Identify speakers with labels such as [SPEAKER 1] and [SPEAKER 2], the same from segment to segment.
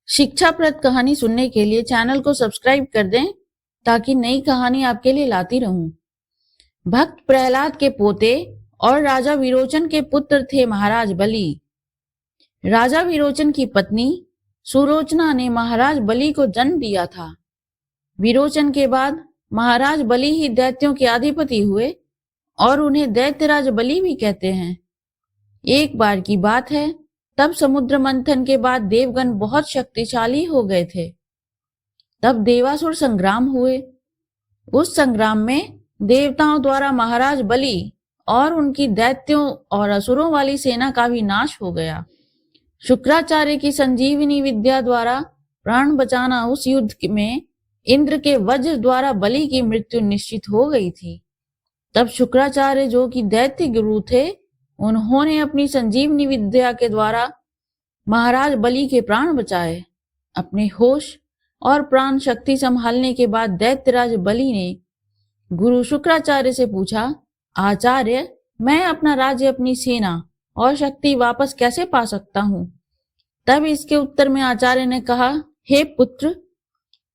[SPEAKER 1] शिक्षाप्रद कहानी सुनने के लिए चैनल को सब्सक्राइब कर दें ताकि नई कहानी आपके लिए लाती रहूं। भक्त प्रहलाद के पोते और राजा विरोचन के पुत्र थे महाराज बलि। राजा विरोचन की पत्नी सुरोचना ने महाराज बलि को जन्म दिया था। विरोचन के बाद महाराज बलि ही दैत्यों के अधिपति हुए और उन्हें दैत्यराज बलि भी कहते हैं। एक बार की बात है, तब समुद्र मंथन के बाद देवगण बहुत शक्तिशाली हो गए थे। तब देवासुर संग्राम हुए। उस संग्राम में देवताओं द्वारा महाराज बलि और उनकी दैत्यों और असुरों वाली सेना का भी नाश हो गया। शुक्राचार्य की संजीवनी विद्या द्वारा प्राण बचाना उस युद्ध में इंद्र के वज्र द्वारा बलि की मृत्यु निश्चित हो गई थी। तब शुक्राचार्य, जो कि दैत्य गुरु थे, उन्होंने अपनी संजीवनी विद्या के द्वारा महाराज बलि के प्राण बचाए। अपने होश और प्राण शक्ति संभालने के बाद दैत्यराज बलि ने गुरु शुक्राचार्य से पूछा, आचार्य, मैं अपना राज्य, अपनी सेना और शक्ति वापस कैसे पा सकता हूँ? तब इसके उत्तर में आचार्य ने कहा, हे पुत्र,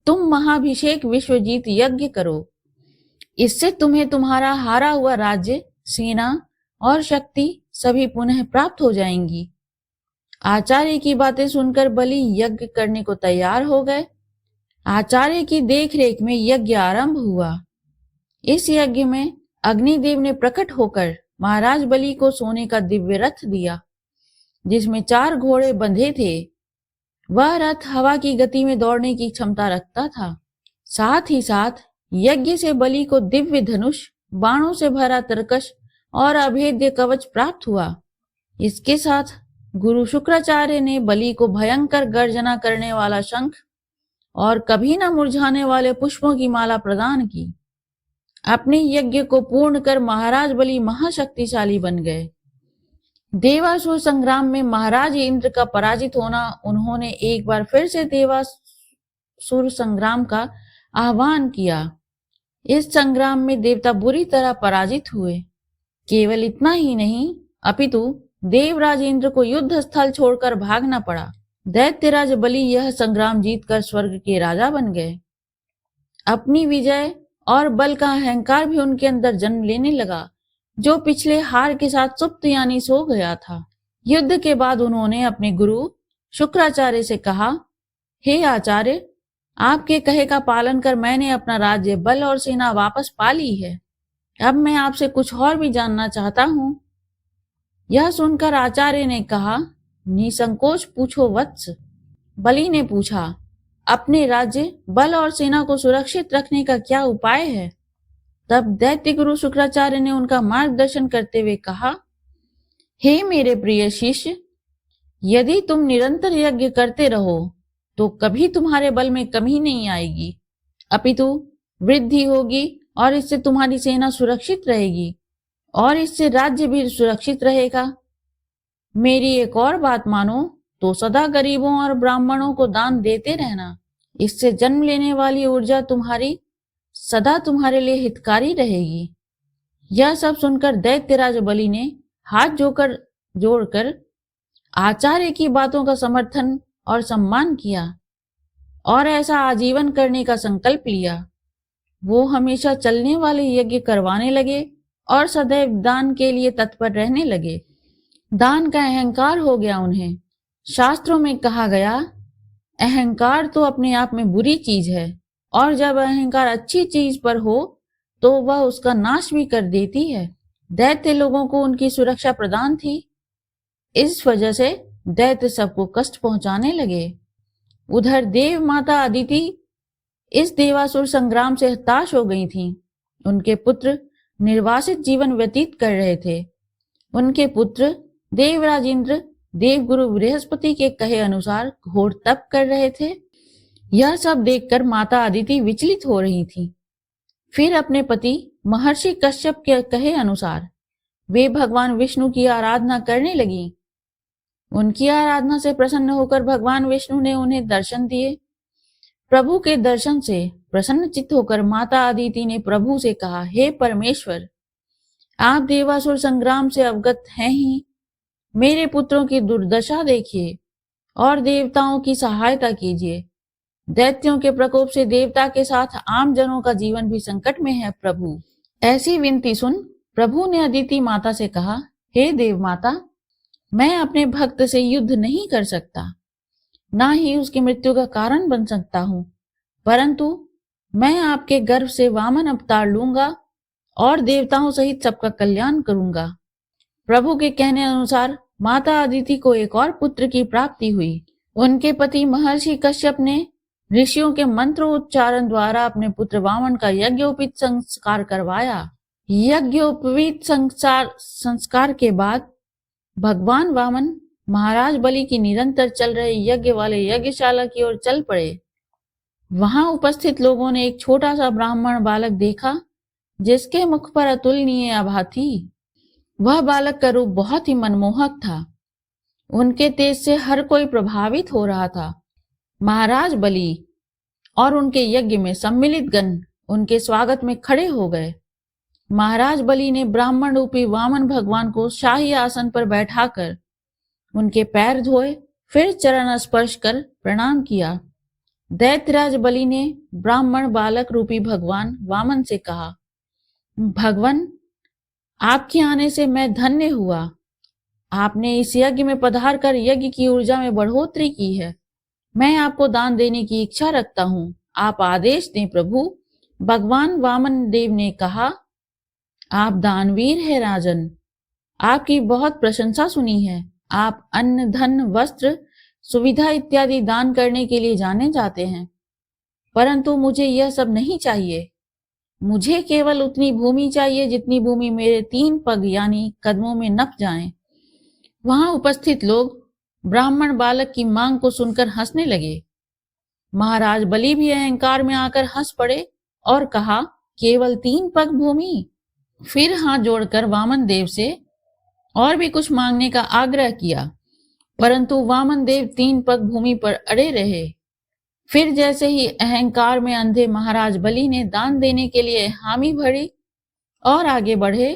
[SPEAKER 1] तुम महाभिषेक विश्वजीत यज्ञ करो। इससे तुम्हें तुम्हारा हारा हुआ राज्य, सेना और शक्ति सभी पुनः प्राप्त हो जाएंगी। आचार्य की बातें सुनकर बलि यज्ञ करने को तैयार हो गए। आचार्य की देखरेख में यज्ञ आरंभ हुआ। इस यज्ञ में अग्निदेव ने प्रकट होकर महाराज बलि को सोने का दिव्य रथ दिया, जिसमें 4 घोड़े बंधे थे। वह रथ हवा की गति में दौड़ने की क्षमता रखता था। साथ ही साथ यज्ञ से बलि को दिव्य धनुष, बाणों से भरा तरकश और अभेद्य कवच प्राप्त हुआ। इसके साथ गुरु शुक्राचार्य ने बलि को भयंकर गर्जना करने वाला शंख और कभी न मुरझाने वाले पुष्पों की माला प्रदान की। अपने यज्ञ को पूर्ण कर महाराज बलि महाशक्तिशाली बन गए। देवासुर संग्राम में महाराज इंद्र का पराजित होना, उन्होंने एक बार फिर से देवासुर संग्राम का आह्वान किया। इस संग्राम में देवता बुरी तरह पराजित हुए। केवल इतना ही नहीं, अपितु देवराज इंद्र को युद्ध स्थल छोड़कर भागना पड़ा। दैत्यराज बलि यह संग्राम जीतकर स्वर्ग के राजा बन गए। अपनी विजय और बल का अहंकार भी उनके अंदर जन्म लेने लगा, जो पिछले हार के साथ सुप्त यानी सो गया था। युद्ध के बाद उन्होंने अपने गुरु शुक्राचार्य से कहा, हे आचार्य, आपके कहे का पालन कर मैंने अपना राज्य, बल और सेना वापस पा ली है। अब मैं आपसे कुछ और भी जानना चाहता हूँ। यह सुनकर आचार्य ने कहा, निसंकोच पूछो वत्स। बलि ने पूछा, अपने राज्य, बल और सेना को सुरक्षित रखने का क्या उपाय है? तब दैत्य गुरु शुक्राचार्य ने उनका मार्गदर्शन करते हुए कहा, हे मेरे प्रिय शिष्य, यदि तुम निरंतर यज्ञ करते रहो तो कभी तुम्हारे बल में कमी नहीं आएगी, अपितु वृद्धि होगी और इससे तुम्हारी सेना सुरक्षित रहेगी और इससे राज्य भी सुरक्षित रहेगा। मेरी एक और बात मानो तो सदा गरीबों और ब्राह्मणों को दान देते रहना। इससे जन्म लेने वाली ऊर्जा तुम्हारी सदा तुम्हारे लिए हितकारी रहेगी। यह सब सुनकर दैत्यराज बलि ने हाथ जोड़कर आचार्य की बातों का समर्थन और सम्मान किया और ऐसा आजीवन करने का संकल्प लिया। वो हमेशा चलने वाले यज्ञ करवाने लगे और सदैव दान के लिए तत्पर रहने लगे। दान का अहंकार हो गया उन्हें। शास्त्रों में कहा गया, अहंकार तो अपने आप में बुरी चीज है और जब अहंकार अच्छी चीज पर हो तो वह उसका नाश भी कर देती है। दैत्य लोगों को उनकी सुरक्षा प्रदान थी। इस वजह से दैत्य सबको कष्ट पहुंचाने लगे। उधर देव माता अदिति इस देवासुर संग्राम से हताश हो गई थीं। उनके पुत्र निर्वासित जीवन व्यतीत कर रहे थे। उनके पुत्र देवराज इंद्र देवगुरु बृहस्पति के कहे अनुसार घोर तप कर रहे थे। यह सब देखकर माता अदिति विचलित हो रही थी। फिर अपने पति महर्षि कश्यप के कहे अनुसार वे भगवान विष्णु की आराधना करने लगी। उनकी आराधना से प्रसन्न होकर भगवान विष्णु ने उन्हें दर्शन दिए। प्रभु के दर्शन से प्रसन्नचित्त होकर माता अदिति ने प्रभु से कहा, हे परमेश्वर, आप देवासुर संग्राम से अवगत हैं ही। मेरे पुत्रों की दुर्दशा देखिए। और देवताओं की सहायता कीजिए। दैत्यों के प्रकोप से देवता के साथ आम जनों का जीवन भी संकट में है प्रभु। ऐसी विनती सुन प्रभु ने अदिति माता से कहा, हे देव माता, मैं अपने भक्त से युद्ध नहीं कर सकता, ना ही उसकी मृत्यु का कारण बन सकता हूं, परंतु मैं आपके गर्भ से वामन अवतार लूंगा और देवताओं सहित सबका कल्याण करूंगा। प्रभु के कहने अनुसार माता अदिति को एक और पुत्र की प्राप्ति हुई। उनके पति महर्षि कश्यप ने ऋषियों के मंत्र उच्चारण द्वारा अपने पुत्र वामन का यज्ञोपवीत संस्कार करवाया। यज्ञोपवीत संस्कार के बाद भगवान वामन महाराज बलि की निरंतर चल रहे यज्ञ वाले यज्ञशाला की ओर चल पड़े। वहां उपस्थित लोगों ने एक छोटा सा ब्राह्मण बालक देखा जिसके मुख पर अतुलनीय आभा थी। वह बालक का रूप बहुत ही मनमोहक था। उनके तेज से हर कोई प्रभावित हो रहा था। महाराज बलि और उनके यज्ञ में सम्मिलित गण उनके स्वागत में खड़े हो गए। महाराज बलि ने ब्राह्मण रूपी वामन भगवान को शाही आसन पर बैठाकर उनके पैर धोए, फिर चरण स्पर्श कर प्रणाम किया। दैत्यराज बलि ने ब्राह्मण बालक रूपी भगवान वामन से कहा, भगवान, आपके आने से मैं धन्य हुआ। आपने इस यज्ञ में पधार कर यज्ञ की ऊर्जा में बढ़ोतरी की है। मैं आपको दान देने की इच्छा रखता हूँ, आप आदेश दें प्रभु। भगवान वामन देव ने कहा, आप दानवीर हैं राजन, आपकी बहुत प्रशंसा सुनी है। आप अन्न, धन, वस्त्र, सुविधा इत्यादि दान करने के लिए जाने जाते हैं, परंतु मुझे यह सब नहीं चाहिए। मुझे केवल उतनी भूमि चाहिए जितनी भूमि मेरे 3 पग यानी कदमों में नप जाए। वहां उपस्थित लोग ब्राह्मण बालक की मांग को सुनकर हंसने लगे। महाराज बलि भी अहंकार में आकर हंस पड़े और कहा, केवल 3 पग भूमि? फिर हाथ जोड़कर वामन देव से और भी कुछ मांगने का आग्रह किया, परंतु वामन देव 3 पग भूमि पर अड़े रहे। फिर जैसे ही अहंकार में अंधे महाराज बलि ने दान देने के लिए हामी भरी और आगे बढ़े,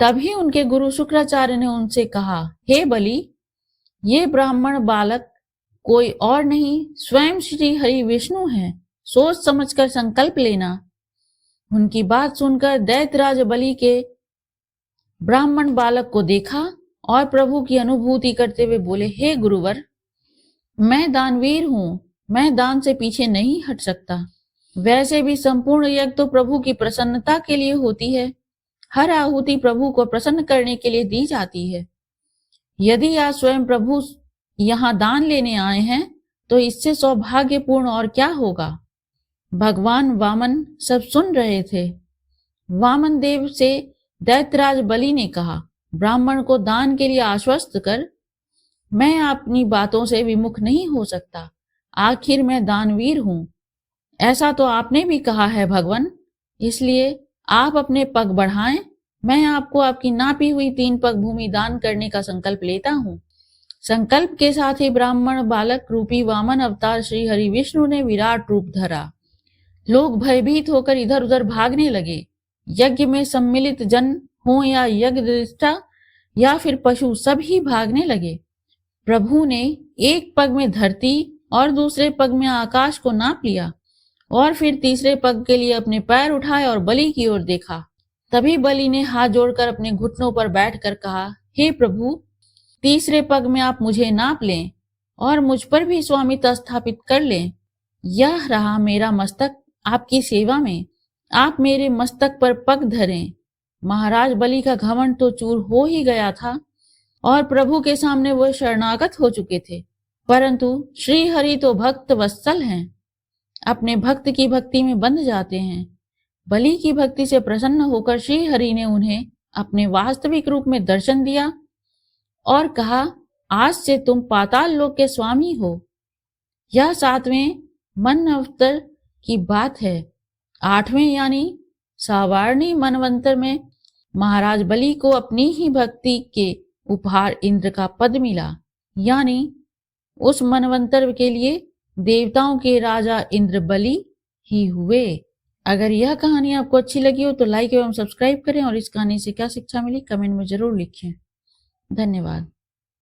[SPEAKER 1] तभी उनके गुरु शुक्राचार्य ने उनसे कहा, हे बलि, ये ब्राह्मण बालक कोई और नहीं, स्वयं श्री हरि विष्णु हैं। सोच समझकर संकल्प लेना। उनकी बात सुनकर दैत्यराज बलि के ब्राह्मण बालक को देखा और प्रभु की अनुभूति करते हुए बोले, हे गुरुवर, मैं दानवीर हूं, मैं दान से पीछे नहीं हट सकता। वैसे भी संपूर्ण यज्ञ तो प्रभु की प्रसन्नता के लिए होती है। हर आहुति प्रभु को प्रसन्न करने के लिए दी जाती है। यदि आज स्वयं प्रभु यहाँ दान लेने आए हैं तो इससे सौभाग्यपूर्ण और क्या होगा। भगवान वामन सब सुन रहे थे। वामन देव से दैत्यराज बलि ने कहा, ब्राह्मण को दान के लिए आश्वस्त कर। मैं अपनी बातों से विमुख नहीं हो सकता, आखिर मैं दानवीर हूं। ऐसा तो आपने भी कहा है भगवान, इसलिए आप अपने पग बढ़ाएं। मैं आपको आपकी नापी हुई 3 पग भूमि दान करने का संकल्प लेता हूं। संकल्प के साथ ही ब्राह्मण बालक रूपी वामन अवतार श्री हरि विष्णु ने विराट रूप धरा। लोग भयभीत होकर इधर उधर भागने लगे। यज्ञ में सम्मिलित जन हो या यज्ञ दृष्टा या फिर पशु, सभी भागने लगे। प्रभु ने एक पग में धरती और दूसरे पग में आकाश को नाप लिया और फिर तीसरे पग के लिए अपने पैर उठाए और बलि की ओर देखा। तभी बलि ने हाथ जोड़कर अपने घुटनों पर बैठकर कहा, हे प्रभु, तीसरे पग में आप मुझे नाप लें और मुझ पर भी स्वामित्व स्थापित कर लें। यह रहा मेरा मस्तक आपकी सेवा में, आप मेरे मस्तक पर पग धरें। महाराज बलि का घमंड तो चूर हो ही गया था और प्रभु के सामने वो शरणागत हो चुके थे, परंतु श्री हरि तो भक्त वत्सल हैं, अपने भक्त की भक्ति में बंध जाते हैं। बलि की भक्ति से प्रसन्न होकर श्री हरि ने उन्हें अपने वास्तविक रूप में दर्शन दिया और कहा, आज से तुम पाताल लोक के स्वामी हो। यह 7वें मनवंतर की बात है। 8वें यानी सावार्णी मनवंतर में महाराज बलि को अपनी ही भक्ति के उपहार इंद्र का पद मिला, यानी उस मनवंतर के लिए देवताओं के राजा इंद्र बलि ही हुए। अगर यह कहानी आपको अच्छी लगी हो तो लाइक एवं सब्सक्राइब करें और इस कहानी से क्या शिक्षा मिली कमेंट में जरूर लिखें। धन्यवाद।